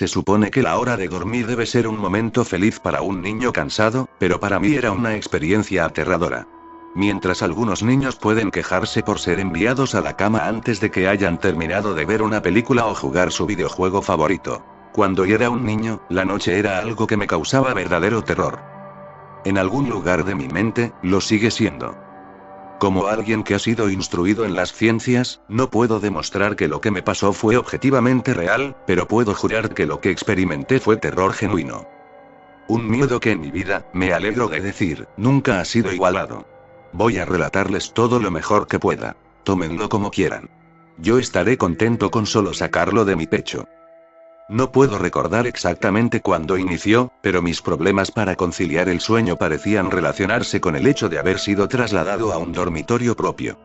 Se supone que la hora de dormir debe ser un momento feliz para un niño cansado, pero para mí era una experiencia aterradora. Mientras algunos niños pueden quejarse por ser enviados a la cama antes de que hayan terminado de ver una película o jugar su videojuego favorito. Cuando yo era un niño, la noche era algo que me causaba verdadero terror. En algún lugar de mi mente, lo sigue siendo. Como alguien que ha sido instruido en las ciencias, no puedo demostrar que lo que me pasó fue objetivamente real, pero puedo jurar que lo que experimenté fue terror genuino. Un miedo que en mi vida, me alegro de decir, nunca ha sido igualado. Voy a relatarles todo lo mejor que pueda. Tómenlo como quieran. Yo estaré contento con solo sacarlo de mi pecho. No puedo recordar exactamente cuándo inició, pero mis problemas para conciliar el sueño parecían relacionarse con el hecho de haber sido trasladado a un dormitorio propio.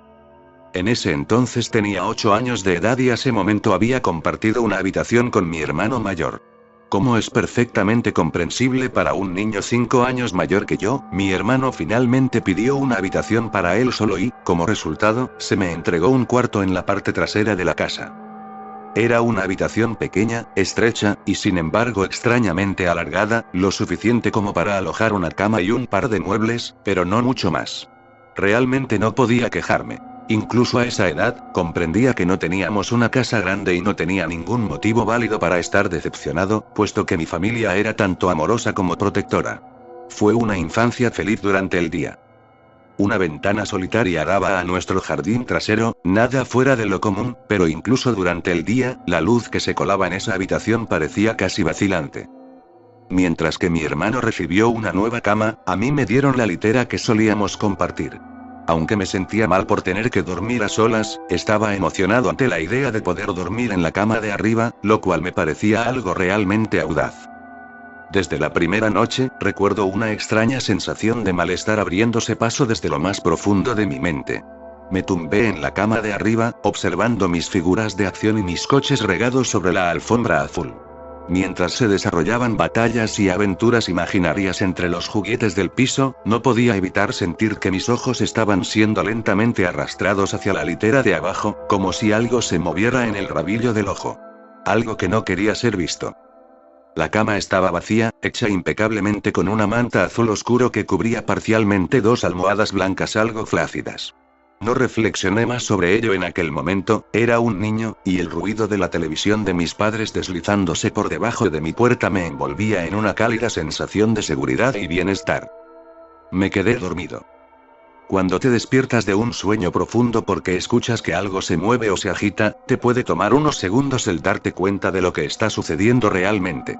En ese entonces tenía 8 años de edad y a ese momento había compartido una habitación con mi hermano mayor. Como es perfectamente comprensible para un niño 5 años mayor que yo, mi hermano finalmente pidió una habitación para él solo y, como resultado, se me entregó un cuarto en la parte trasera de la casa. Era una habitación pequeña, estrecha, y sin embargo extrañamente alargada, lo suficiente como para alojar una cama y un par de muebles, pero no mucho más. Realmente no podía quejarme. Incluso a esa edad, comprendía que no teníamos una casa grande y no tenía ningún motivo válido para estar decepcionado, puesto que mi familia era tanto amorosa como protectora. Fue una infancia feliz durante el día. Una ventana solitaria daba a nuestro jardín trasero, nada fuera de lo común, pero incluso durante el día, la luz que se colaba en esa habitación parecía casi vacilante. Mientras que mi hermano recibió una nueva cama, a mí me dieron la litera que solíamos compartir. Aunque me sentía mal por tener que dormir a solas, estaba emocionado ante la idea de poder dormir en la cama de arriba, lo cual me parecía algo realmente audaz. Desde la primera noche, recuerdo una extraña sensación de malestar abriéndose paso desde lo más profundo de mi mente. Me tumbé en la cama de arriba, observando mis figuras de acción y mis coches regados sobre la alfombra azul. Mientras se desarrollaban batallas y aventuras imaginarias entre los juguetes del piso, no podía evitar sentir que mis ojos estaban siendo lentamente arrastrados hacia la litera de abajo, como si algo se moviera en el rabillo del ojo. Algo que no quería ser visto. La cama estaba vacía, hecha impecablemente con una manta azul oscuro que cubría parcialmente 2 almohadas blancas algo flácidas. No reflexioné más sobre ello en aquel momento, era un niño, y el ruido de la televisión de mis padres deslizándose por debajo de mi puerta me envolvía en una cálida sensación de seguridad y bienestar. Me quedé dormido. Cuando te despiertas de un sueño profundo porque escuchas que algo se mueve o se agita, te puede tomar unos segundos el darte cuenta de lo que está sucediendo realmente.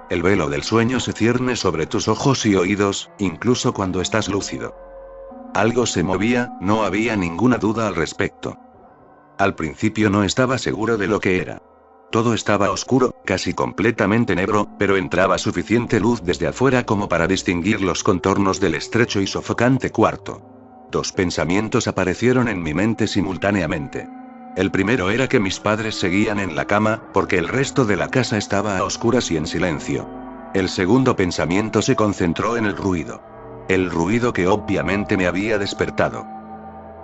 El velo del sueño se cierne sobre tus ojos y oídos, incluso cuando estás lúcido. Algo se movía, no había ninguna duda al respecto. Al principio no estaba seguro de lo que era. Todo estaba oscuro, casi completamente negro, pero entraba suficiente luz desde afuera como para distinguir los contornos del estrecho y sofocante cuarto. 2 pensamientos aparecieron en mi mente simultáneamente. El primero era que mis padres seguían en la cama, porque el resto de la casa estaba a oscuras y en silencio. El segundo pensamiento se concentró en el ruido. El ruido que obviamente me había despertado.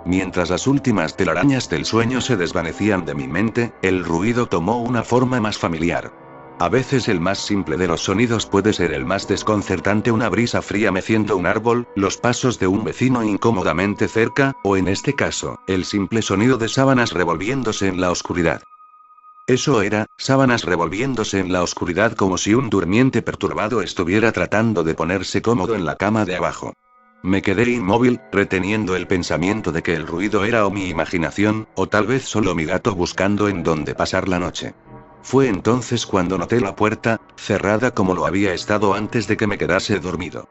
Mientras las últimas telarañas del sueño se desvanecían de mi mente, el ruido tomó una forma más familiar. A veces el más simple de los sonidos puede ser el más desconcertante: una brisa fría meciendo un árbol, los pasos de un vecino incómodamente cerca, o en este caso, el simple sonido de sábanas revolviéndose en la oscuridad. Eso era, sábanas revolviéndose en la oscuridad, como si un durmiente perturbado estuviera tratando de ponerse cómodo en la cama de abajo. Me quedé inmóvil, reteniendo el pensamiento de que el ruido era o mi imaginación, o tal vez solo mi gato buscando en dónde pasar la noche. Fue entonces cuando noté la puerta, cerrada como lo había estado antes de que me quedase dormido.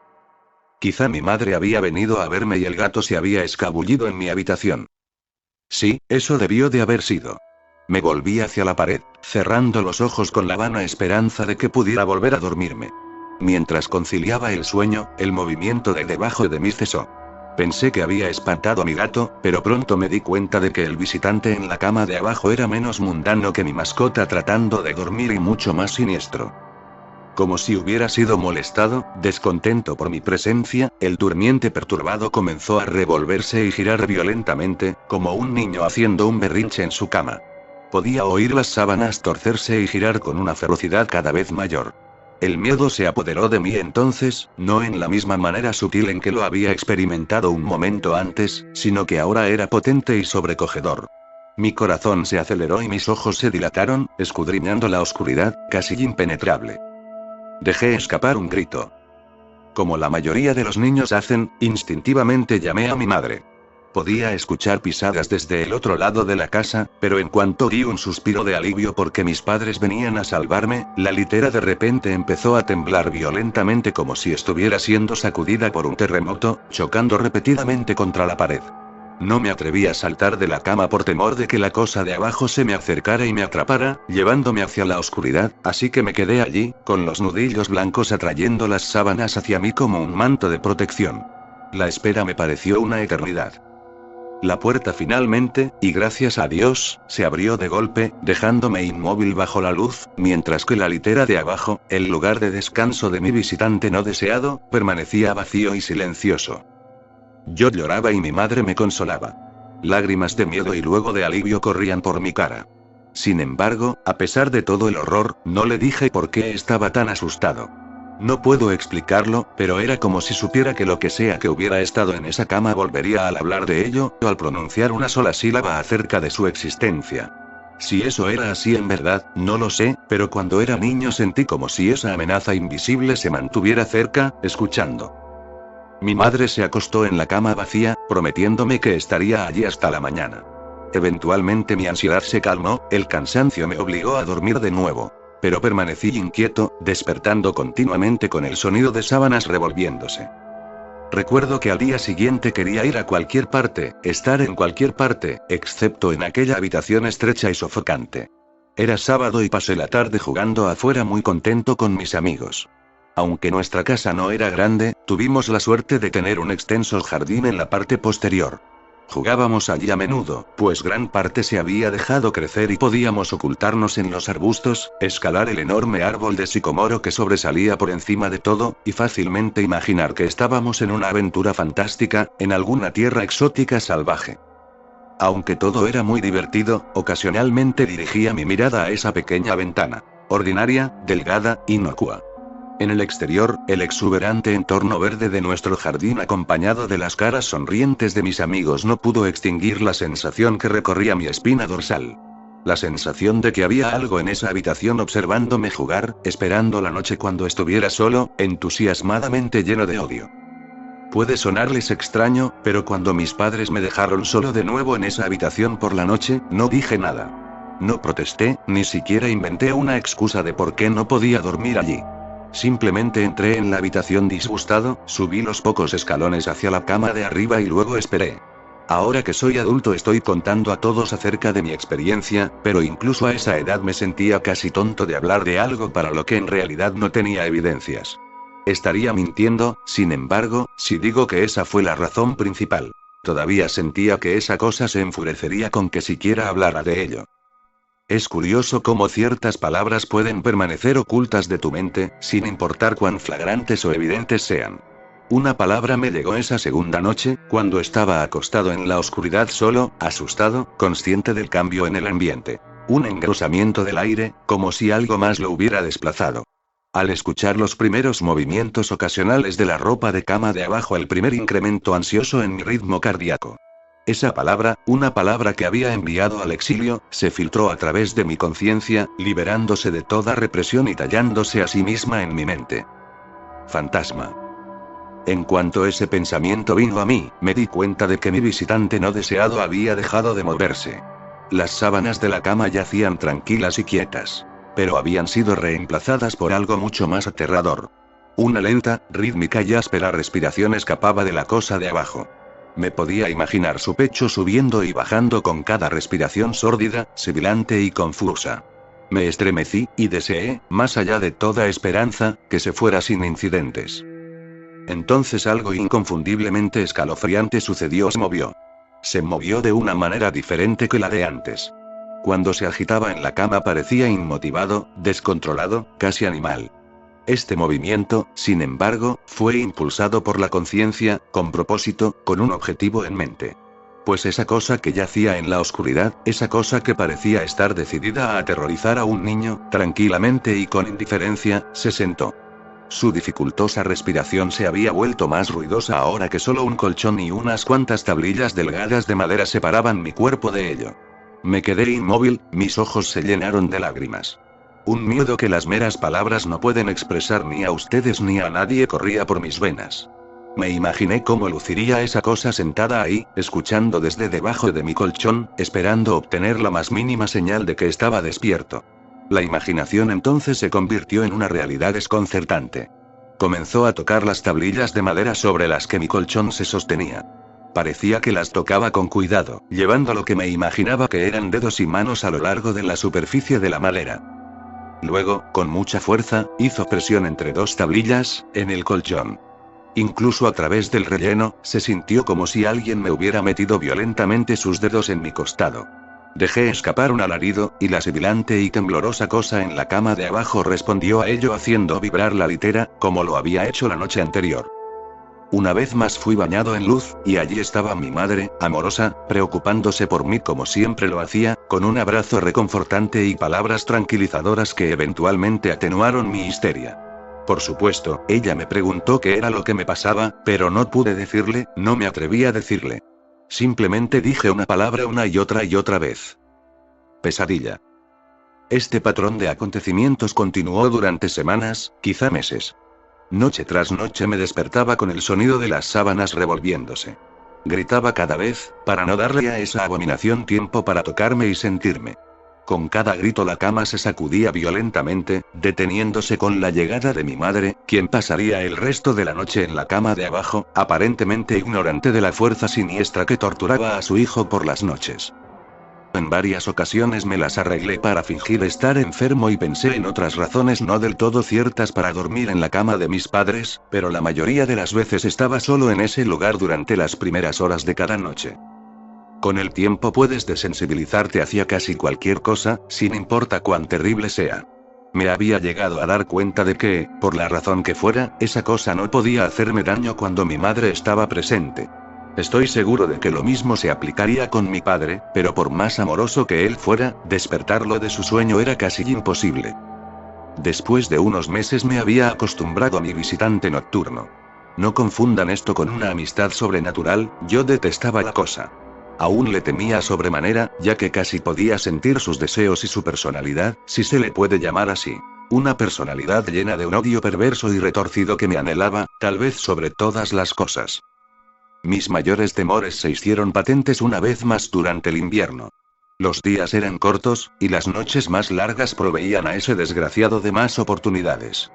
Quizá mi madre había venido a verme y el gato se había escabullido en mi habitación. Sí, eso debió de haber sido. Me volví hacia la pared, cerrando los ojos con la vana esperanza de que pudiera volver a dormirme. Mientras conciliaba el sueño, el movimiento de debajo de mí cesó. Pensé que había espantado a mi gato, pero pronto me di cuenta de que el visitante en la cama de abajo era menos mundano que mi mascota tratando de dormir y mucho más siniestro. Como si hubiera sido molestado, descontento por mi presencia, el durmiente perturbado comenzó a revolverse y girar violentamente, como un niño haciendo un berrinche en su cama. Podía oír las sábanas torcerse y girar con una ferocidad cada vez mayor. El miedo se apoderó de mí entonces, no en la misma manera sutil en que lo había experimentado un momento antes, sino que ahora era potente y sobrecogedor. Mi corazón se aceleró y mis ojos se dilataron, escudriñando la oscuridad, casi impenetrable. Dejé escapar un grito. Como la mayoría de los niños hacen, instintivamente llamé a mi madre. Podía escuchar pisadas desde el otro lado de la casa, pero en cuanto di un suspiro de alivio porque mis padres venían a salvarme, la litera de repente empezó a temblar violentamente como si estuviera siendo sacudida por un terremoto, chocando repetidamente contra la pared. No me atreví a saltar de la cama por temor de que la cosa de abajo se me acercara y me atrapara, llevándome hacia la oscuridad, así que me quedé allí, con los nudillos blancos atrayendo las sábanas hacia mí como un manto de protección. La espera me pareció una eternidad. La puerta finalmente, y gracias a Dios, se abrió de golpe, dejándome inmóvil bajo la luz, mientras que la litera de abajo, el lugar de descanso de mi visitante no deseado, permanecía vacío y silencioso. Yo lloraba y mi madre me consolaba. Lágrimas de miedo y luego de alivio corrían por mi cara. Sin embargo, a pesar de todo el horror, no le dije por qué estaba tan asustado. No puedo explicarlo, pero era como si supiera que lo que sea que hubiera estado en esa cama volvería al hablar de ello, o al pronunciar una sola sílaba acerca de su existencia. Si eso era así en verdad, no lo sé, pero cuando era niño sentí como si esa amenaza invisible se mantuviera cerca, escuchando. Mi madre se acostó en la cama vacía, prometiéndome que estaría allí hasta la mañana. Eventualmente mi ansiedad se calmó, el cansancio me obligó a dormir de nuevo. Pero permanecí inquieto, despertando continuamente con el sonido de sábanas revolviéndose. Recuerdo que al día siguiente quería ir a cualquier parte, estar en cualquier parte, excepto en aquella habitación estrecha y sofocante. Era sábado y pasé la tarde jugando afuera muy contento con mis amigos. Aunque nuestra casa no era grande, tuvimos la suerte de tener un extenso jardín en la parte posterior. Jugábamos allí a menudo, pues gran parte se había dejado crecer y podíamos ocultarnos en los arbustos, escalar el enorme árbol de sicomoro que sobresalía por encima de todo, y fácilmente imaginar que estábamos en una aventura fantástica, en alguna tierra exótica salvaje. Aunque todo era muy divertido, ocasionalmente dirigía mi mirada a esa pequeña ventana, ordinaria, delgada, inocua. En el exterior, el exuberante entorno verde de nuestro jardín acompañado de las caras sonrientes de mis amigos no pudo extinguir la sensación que recorría mi espina dorsal. La sensación de que había algo en esa habitación observándome jugar, esperando la noche cuando estuviera solo, entusiasmadamente lleno de odio. Puede sonarles extraño, pero cuando mis padres me dejaron solo de nuevo en esa habitación por la noche, no dije nada. No protesté, ni siquiera inventé una excusa de por qué no podía dormir allí. Simplemente entré en la habitación disgustado, subí los pocos escalones hacia la cama de arriba y luego esperé. Ahora que soy adulto estoy contando a todos acerca de mi experiencia, pero incluso a esa edad me sentía casi tonto de hablar de algo para lo que en realidad no tenía evidencias. Estaría mintiendo, sin embargo, si digo que esa fue la razón principal. Todavía sentía que esa cosa se enfurecería con que siquiera hablara de ello. Es curioso cómo ciertas palabras pueden permanecer ocultas de tu mente, sin importar cuán flagrantes o evidentes sean. Una palabra me llegó esa segunda noche, cuando estaba acostado en la oscuridad solo, asustado, consciente del cambio en el ambiente. Un engrosamiento del aire, como si algo más lo hubiera desplazado. Al escuchar los primeros movimientos ocasionales de la ropa de cama de abajo, el primer incremento ansioso en mi ritmo cardíaco. Esa palabra, una palabra que había enviado al exilio, se filtró a través de mi conciencia, liberándose de toda represión y tallándose a sí misma en mi mente. Fantasma. En cuanto ese pensamiento vino a mí, me di cuenta de que mi visitante no deseado había dejado de moverse. Las sábanas de la cama yacían tranquilas y quietas. Pero habían sido reemplazadas por algo mucho más aterrador. Una lenta, rítmica y áspera respiración escapaba de la cosa de abajo. Me podía imaginar su pecho subiendo y bajando con cada respiración sórdida, sibilante y confusa. Me estremecí, y deseé, más allá de toda esperanza, que se fuera sin incidentes. Entonces algo inconfundiblemente escalofriante sucedió. Se movió de una manera diferente que la de antes. Cuando se agitaba en la cama parecía inmotivado, descontrolado, casi animal. Este movimiento, sin embargo, fue impulsado por la conciencia, con propósito, con un objetivo en mente. Pues esa cosa que yacía en la oscuridad, esa cosa que parecía estar decidida a aterrorizar a un niño, tranquilamente y con indiferencia, se sentó. Su dificultosa respiración se había vuelto más ruidosa ahora que solo un colchón y unas cuantas tablillas delgadas de madera separaban mi cuerpo de ello. Me quedé inmóvil, mis ojos se llenaron de lágrimas. Un miedo que las meras palabras no pueden expresar ni a ustedes ni a nadie corría por mis venas. Me imaginé cómo luciría esa cosa sentada ahí, escuchando desde debajo de mi colchón, esperando obtener la más mínima señal de que estaba despierto. La imaginación entonces se convirtió en una realidad desconcertante. Comenzó a tocar las tablillas de madera sobre las que mi colchón se sostenía. Parecía que las tocaba con cuidado, llevando lo que me imaginaba que eran dedos y manos a lo largo de la superficie de la madera. Luego, con mucha fuerza, hizo presión entre dos tablillas, en el colchón. Incluso a través del relleno, se sintió como si alguien me hubiera metido violentamente sus dedos en mi costado. Dejé escapar un alarido, y la sibilante y temblorosa cosa en la cama de abajo respondió a ello haciendo vibrar la litera, como lo había hecho la noche anterior. Una vez más fui bañado en luz, y allí estaba mi madre, amorosa, preocupándose por mí como siempre lo hacía, con un abrazo reconfortante y palabras tranquilizadoras que eventualmente atenuaron mi histeria. Por supuesto, ella me preguntó qué era lo que me pasaba, pero no pude decirle, no me atreví a decirle. Simplemente dije una palabra una y otra vez. Pesadilla. Este patrón de acontecimientos continuó durante semanas, quizá meses. Noche tras noche me despertaba con el sonido de las sábanas revolviéndose. Gritaba cada vez, para no darle a esa abominación tiempo para tocarme y sentirme. Con cada grito la cama se sacudía violentamente, deteniéndose con la llegada de mi madre, quien pasaría el resto de la noche en la cama de abajo, aparentemente ignorante de la fuerza siniestra que torturaba a su hijo por las noches. En varias ocasiones me las arreglé para fingir estar enfermo y pensé en otras razones no del todo ciertas para dormir en la cama de mis padres, pero la mayoría de las veces estaba solo en ese lugar durante las primeras horas de cada noche. Con el tiempo puedes desensibilizarte hacia casi cualquier cosa, sin importar cuán terrible sea. Me había llegado a dar cuenta de que, por la razón que fuera, esa cosa no podía hacerme daño cuando mi madre estaba presente. Estoy seguro de que lo mismo se aplicaría con mi padre, pero por más amoroso que él fuera, despertarlo de su sueño era casi imposible. Después de unos meses me había acostumbrado a mi visitante nocturno. No confundan esto con una amistad sobrenatural, yo detestaba la cosa. Aún le temía sobremanera, ya que casi podía sentir sus deseos y su personalidad, si se le puede llamar así. Una personalidad llena de un odio perverso y retorcido que me anhelaba, tal vez sobre todas las cosas. Mis mayores temores se hicieron patentes una vez más durante el invierno. Los días eran cortos, y las noches más largas proveían a ese desgraciado de más oportunidades.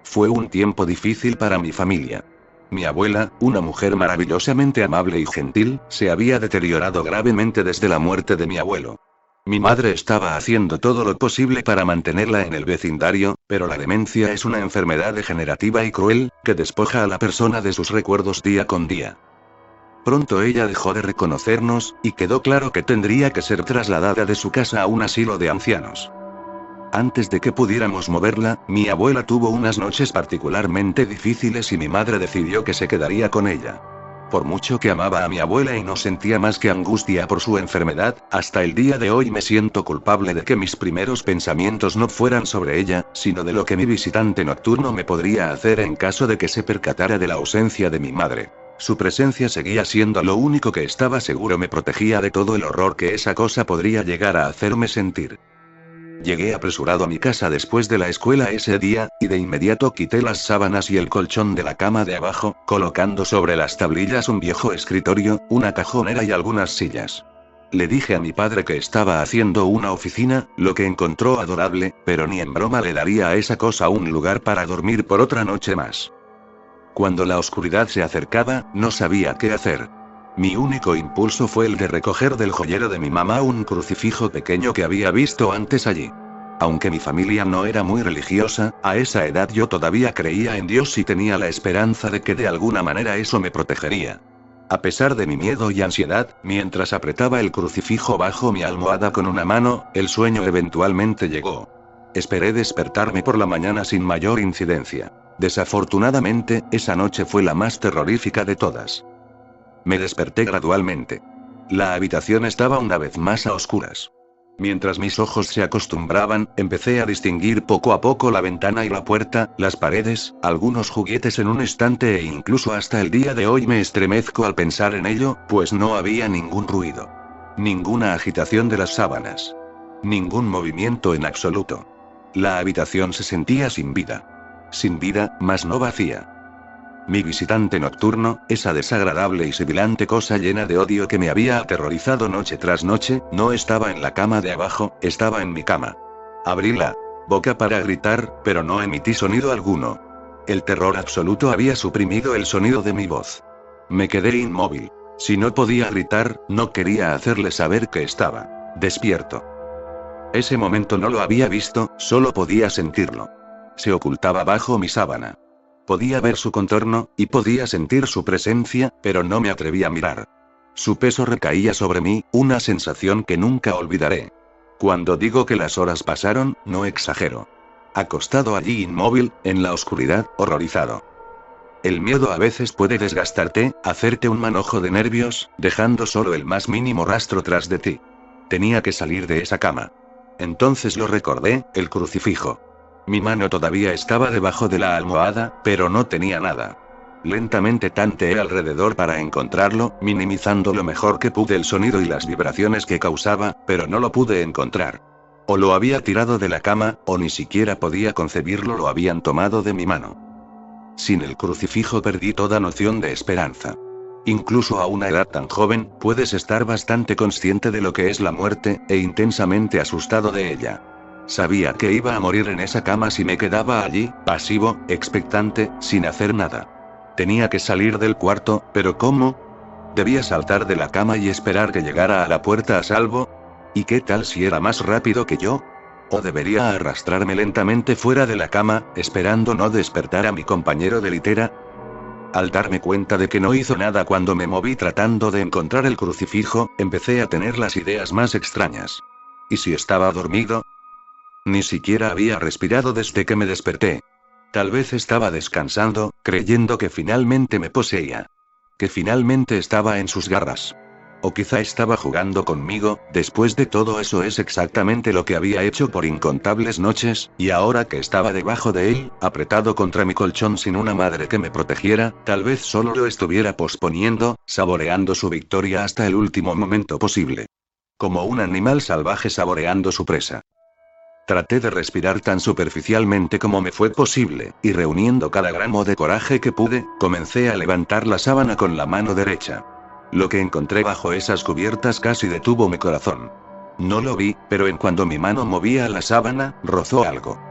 Fue un tiempo difícil para mi familia. Mi abuela, una mujer maravillosamente amable y gentil, se había deteriorado gravemente desde la muerte de mi abuelo. Mi madre estaba haciendo todo lo posible para mantenerla en el vecindario, pero la demencia es una enfermedad degenerativa y cruel, que despoja a la persona de sus recuerdos día con día. Pronto ella dejó de reconocernos, y quedó claro que tendría que ser trasladada de su casa a un asilo de ancianos. Antes de que pudiéramos moverla, mi abuela tuvo unas noches particularmente difíciles y mi madre decidió que se quedaría con ella. Por mucho que amaba a mi abuela y no sentía más que angustia por su enfermedad, hasta el día de hoy me siento culpable de que mis primeros pensamientos no fueran sobre ella, sino de lo que mi visitante nocturno me podría hacer en caso de que se percatara de la ausencia de mi madre. Su presencia seguía siendo lo único que estaba seguro me protegía de todo el horror que esa cosa podría llegar a hacerme sentir. Llegué apresurado a mi casa después de la escuela ese día, y de inmediato quité las sábanas y el colchón de la cama de abajo, colocando sobre las tablillas un viejo escritorio, una cajonera y algunas sillas. Le dije a mi padre que estaba haciendo una oficina, lo que encontró adorable, pero ni en broma le daría a esa cosa un lugar para dormir por otra noche más. Cuando la oscuridad se acercaba, no sabía qué hacer. Mi único impulso fue el de recoger del joyero de mi mamá un crucifijo pequeño que había visto antes allí. Aunque mi familia no era muy religiosa, a esa edad yo todavía creía en Dios y tenía la esperanza de que de alguna manera eso me protegería. A pesar de mi miedo y ansiedad, mientras apretaba el crucifijo bajo mi almohada con una mano, el sueño eventualmente llegó. Esperé despertarme por la mañana sin mayor incidencia. Desafortunadamente, esa noche fue la más terrorífica de todas. Me desperté gradualmente. La habitación estaba una vez más a oscuras. Mientras mis ojos se acostumbraban, empecé a distinguir poco a poco la ventana y la puerta, las paredes, algunos juguetes en un estante e incluso hasta el día de hoy me estremezco al pensar en ello, pues no había ningún ruido. Ninguna agitación de las sábanas. Ningún movimiento en absoluto. La habitación se sentía sin vida. Sin vida, mas no vacía. Mi visitante nocturno, esa desagradable y sibilante cosa llena de odio que me había aterrorizado noche tras noche, no estaba en la cama de abajo, estaba en mi cama. Abrí la boca para gritar, pero no emití sonido alguno. El terror absoluto había suprimido el sonido de mi voz. Me quedé inmóvil. Si no podía gritar, no quería hacerle saber que estaba despierto. Ese momento no lo había visto, solo podía sentirlo. Se ocultaba bajo mi sábana. Podía ver su contorno, y podía sentir su presencia, pero no me atreví a mirar. Su peso recaía sobre mí, una sensación que nunca olvidaré. Cuando digo que las horas pasaron, no exagero. Acostado allí inmóvil, en la oscuridad, horrorizado. El miedo a veces puede desgastarte, hacerte un manojo de nervios, dejando solo el más mínimo rastro tras de ti. Tenía que salir de esa cama. Entonces lo recordé, el crucifijo. Mi mano todavía estaba debajo de la almohada, pero no tenía nada. Lentamente tanteé alrededor para encontrarlo, minimizando lo mejor que pude el sonido y las vibraciones que causaba, pero no lo pude encontrar. O lo había tirado de la cama, o ni siquiera podía concebirlo, lo habían tomado de mi mano. Sin el crucifijo perdí toda noción de esperanza. Incluso a una edad tan joven, puedes estar bastante consciente de lo que es la muerte, e intensamente asustado de ella. Sabía que iba a morir en esa cama si me quedaba allí, pasivo, expectante, sin hacer nada. Tenía que salir del cuarto, pero ¿cómo? ¿Debía saltar de la cama y esperar que llegara a la puerta a salvo? ¿Y qué tal si era más rápido que yo? ¿O debería arrastrarme lentamente fuera de la cama, esperando no despertar a mi compañero de litera? Al darme cuenta de que no hizo nada cuando me moví tratando de encontrar el crucifijo, empecé a tener las ideas más extrañas. ¿Y si estaba dormido? Ni siquiera había respirado desde que me desperté. Tal vez estaba descansando, creyendo que finalmente me poseía. Que finalmente estaba en sus garras. O quizá estaba jugando conmigo, después de todo eso es exactamente lo que había hecho por incontables noches, y ahora que estaba debajo de él, apretado contra mi colchón sin una madre que me protegiera, tal vez solo lo estuviera posponiendo, saboreando su victoria hasta el último momento posible. Como un animal salvaje saboreando su presa. Traté de respirar tan superficialmente como me fue posible, y reuniendo cada gramo de coraje que pude, comencé a levantar la sábana con la mano derecha. Lo que encontré bajo esas cubiertas casi detuvo mi corazón. No lo vi, pero en cuando mi mano movía la sábana, rozó algo.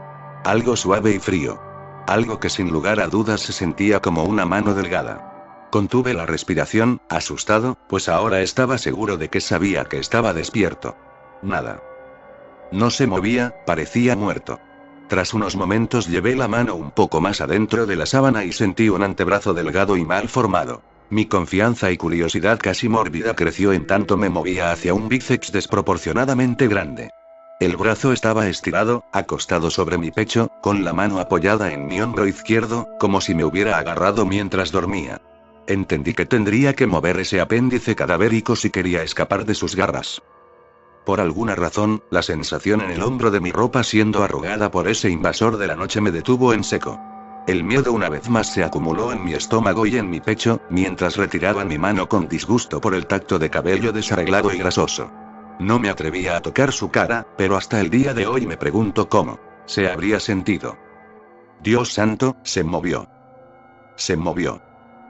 Algo suave y frío. Algo que sin lugar a dudas se sentía como una mano delgada. Contuve la respiración, asustado, pues ahora estaba seguro de que sabía que estaba despierto. Nada. No se movía, parecía muerto. Tras unos momentos llevé la mano un poco más adentro de la sábana y sentí un antebrazo delgado y mal formado. Mi confianza y curiosidad casi mórbida creció en tanto me movía hacia un bíceps desproporcionadamente grande. El brazo estaba estirado, acostado sobre mi pecho, con la mano apoyada en mi hombro izquierdo, como si me hubiera agarrado mientras dormía. Entendí que tendría que mover ese apéndice cadavérico si quería escapar de sus garras. Por alguna razón, la sensación en el hombro de mi ropa siendo arrugada por ese invasor de la noche me detuvo en seco. El miedo una vez más se acumuló en mi estómago y en mi pecho, mientras retiraba mi mano con disgusto por el tacto de cabello desarreglado y grasoso. No me atrevía a tocar su cara, pero hasta el día de hoy me pregunto cómo se habría sentido. Dios santo, se movió. Se movió.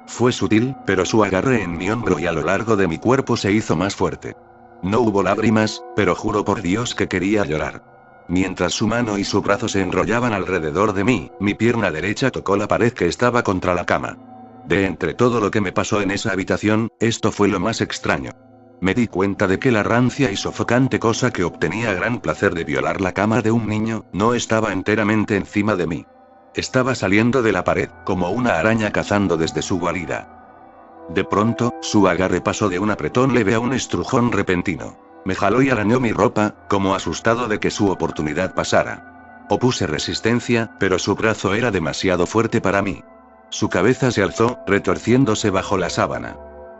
Fue sutil, pero su agarre en mi hombro y a lo largo de mi cuerpo se hizo más fuerte. No hubo lágrimas, pero juro por Dios que quería llorar. Mientras su mano y su brazo se enrollaban alrededor de mí, mi pierna derecha tocó la pared que estaba contra la cama. De entre todo lo que me pasó en esa habitación, esto fue lo más extraño. Me di cuenta de que la rancia y sofocante cosa que obtenía gran placer de violar la cama de un niño, no estaba enteramente encima de mí. Estaba saliendo de la pared, como una araña cazando desde su guarida. De pronto, su agarre pasó de un apretón leve a un estrujón repentino. Me jaló y arañó mi ropa, como asustado de que su oportunidad pasara. Opuse resistencia, pero su brazo era demasiado fuerte para mí. Su cabeza se alzó, retorciéndose bajo la sábana.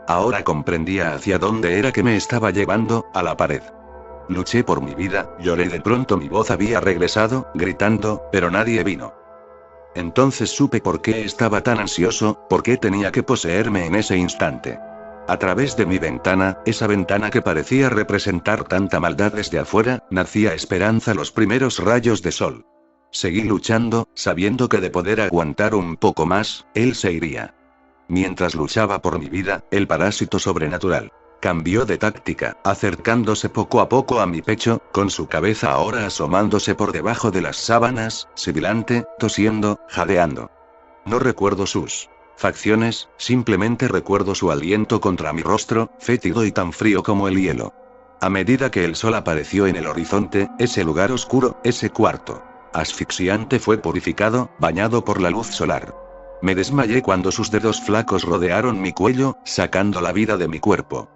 Ahora comprendía hacia dónde era que me estaba llevando, a la pared. Luché por mi vida, lloré, de pronto mi voz había regresado, gritando, pero nadie vino. Entonces supe por qué estaba tan ansioso, por qué tenía que poseerme en ese instante. A través de mi ventana, esa ventana que parecía representar tanta maldad desde afuera, nacía esperanza, los primeros rayos de sol. Seguí luchando, sabiendo que de poder aguantar un poco más, él se iría. Mientras luchaba por mi vida, el parásito sobrenatural cambió de táctica, acercándose poco a poco a mi pecho, con su cabeza ahora asomándose por debajo de las sábanas, sibilante, tosiendo, jadeando. No recuerdo sus facciones, simplemente recuerdo su aliento contra mi rostro, fétido y tan frío como el hielo. A medida que el sol apareció en el horizonte, ese lugar oscuro, ese cuarto asfixiante fue purificado, bañado por la luz solar. Me desmayé cuando sus dedos flacos rodearon mi cuello, sacando la vida de mi cuerpo.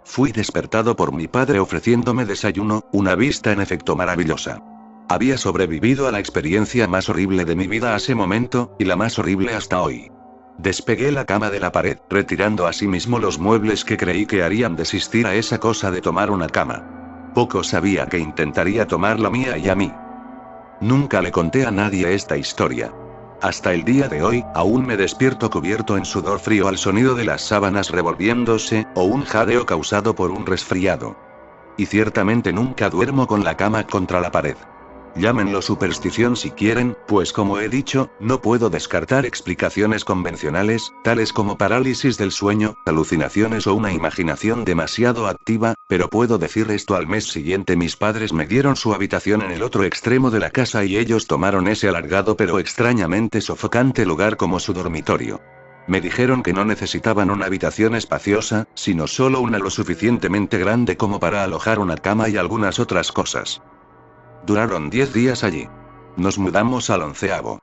Fui despertado por mi padre ofreciéndome desayuno, una vista en efecto maravillosa. Había sobrevivido a la experiencia más horrible de mi vida a ese momento, y la más horrible hasta hoy. Despegué la cama de la pared, retirando asimismo los muebles que creí que harían desistir a esa cosa de tomar una cama. Poco sabía que intentaría tomar la mía y a mí. Nunca le conté a nadie esta historia. Hasta el día de hoy, aún me despierto cubierto en sudor frío al sonido de las sábanas revolviéndose, o un jadeo causado por un resfriado. Y ciertamente nunca duermo con la cama contra la pared. Llámenlo superstición si quieren, pues como he dicho, no puedo descartar explicaciones convencionales, tales como parálisis del sueño, alucinaciones o una imaginación demasiado activa, pero puedo decir esto: al mes siguiente mis padres me dieron su habitación en el otro extremo de la casa y ellos tomaron ese alargado pero extrañamente sofocante lugar como su dormitorio. Me dijeron que no necesitaban una habitación espaciosa, sino solo una lo suficientemente grande como para alojar una cama y algunas otras cosas. Duraron 10 días allí. Nos mudamos al 11º.